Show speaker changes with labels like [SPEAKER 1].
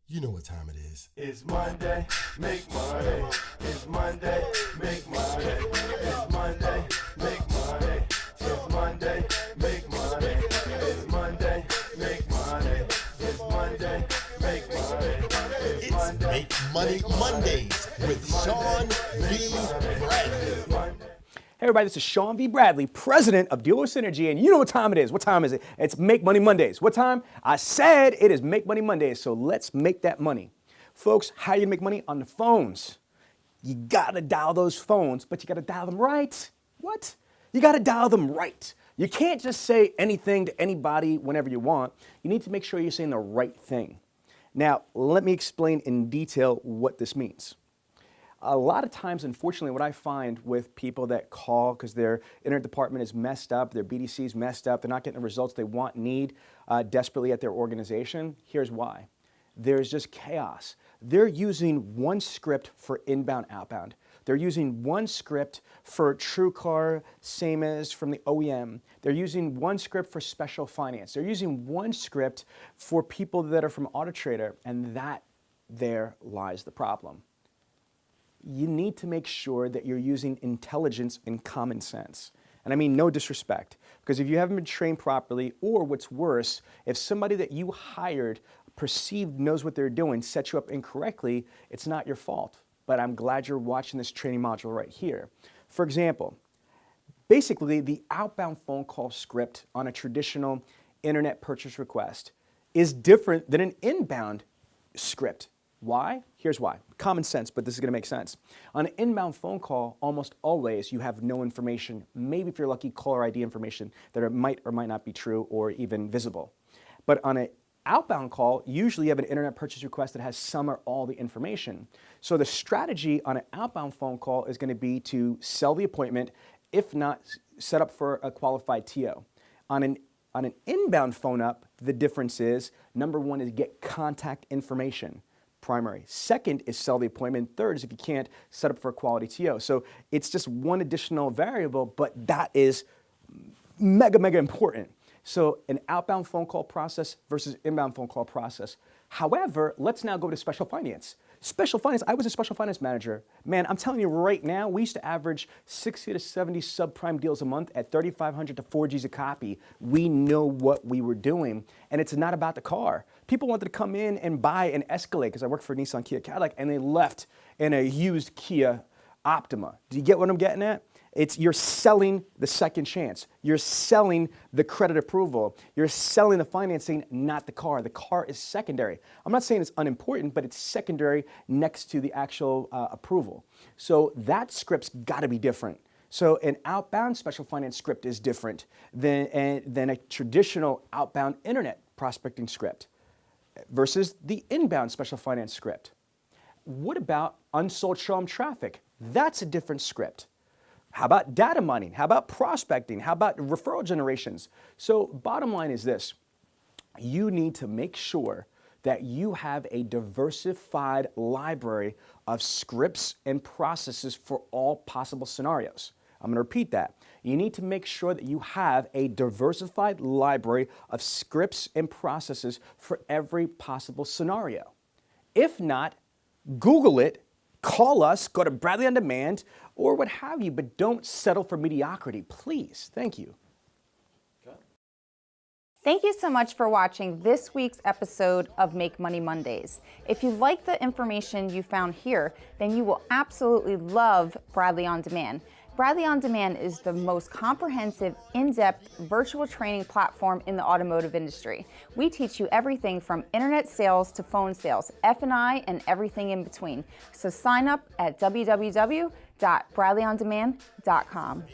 [SPEAKER 1] You know what time it is.
[SPEAKER 2] It's Monday, make money. It's Monday, make money. It's Monday, make money. It's Monday, make money. It's Monday, make money. It's Monday, make money.
[SPEAKER 1] It's Make Money Mondays with Sean V. Bradley.
[SPEAKER 3] Hey everybody, this is Sean V. Bradley, president of Dealer Synergy, and you know what time it is. What time is it? It's Make Money Mondays. What time? I said it is Make Money Mondays, so let's make that money. Folks, how you make money? On the phones. You gotta dial those phones, but you gotta dial them right. What? You gotta dial them right. You can't just say anything to anybody whenever you want. You need to make sure you're saying the right thing. Now, let me explain in detail what this means. A lot of times, unfortunately, what I find with people that call because their internet department is messed up, their BDC is messed up, they're not getting the results they want, need desperately at their organization, here's why. There's just chaos. They're using one script for inbound, outbound. They're using one script for TrueCar, same as from the OEM. They're using one script for special finance. They're using one script for people that are from AutoTrader, and there lies the problem. You need to make sure that you're using intelligence and common sense. And I mean no disrespect, because if you haven't been trained properly, or what's worse, if somebody that you hired perceived knows what they're doing, set you up incorrectly, it's not your fault. But I'm glad you're watching this training module right here. For example, basically the outbound phone call script on a traditional internet purchase request is different than an inbound script. Why? Here's why. Common sense, but this is going to make sense. On an inbound phone call, almost always you have no information, maybe if you're lucky, caller ID information that might or might not be true or even visible. But on an outbound call, usually you have an internet purchase request that has some or all the information. So the strategy on an outbound phone call is going to be to sell the appointment, if not set up for a qualified TO. On an inbound phone up, the difference is, number one is get contact information. Primary. Second is sell the appointment. Third is if you can't, set up for a quality TO. So it's just one additional variable, but that is mega, mega important. So an outbound phone call process versus inbound phone call process. However, let's now go to special finance. Special finance, I was a special finance manager. Man, I'm telling you right now, we used to average 60 to 70 subprime deals a month at 3,500 to 4Gs a copy. We know what we were doing, and it's not about the car. People wanted to come in and buy an Escalade, because I worked for Nissan, Kia, Cadillac, and they left in a used Kia Optima. Do you get what I'm getting at? You're selling the second chance. You're selling the credit approval. You're selling the financing, not the car. The car is secondary. I'm not saying it's unimportant, but it's secondary next to the actual approval. So that script's got to be different. So an outbound special finance script is different than a traditional outbound internet prospecting script versus the inbound special finance script. What about unsold showroom traffic? That's a different script. How about data mining? How about prospecting? How about referral generations? So bottom line is this. You need to make sure that you have a diversified library of scripts and processes for all possible scenarios. I'm going to repeat that. You need to make sure that you have a diversified library of scripts and processes for every possible scenario. If not, Google it. Call us, go to Bradley On Demand, or what have you, but don't settle for mediocrity, please. Thank you.
[SPEAKER 4] Thank you so much for watching this week's episode of Make Money Mondays. If you like the information you found here, then you will absolutely love Bradley On Demand. Bradley On Demand is the most comprehensive, in-depth virtual training platform in the automotive industry. We teach you everything from internet sales to phone sales, F&I, and everything in between. So sign up at www.bradleyondemand.com.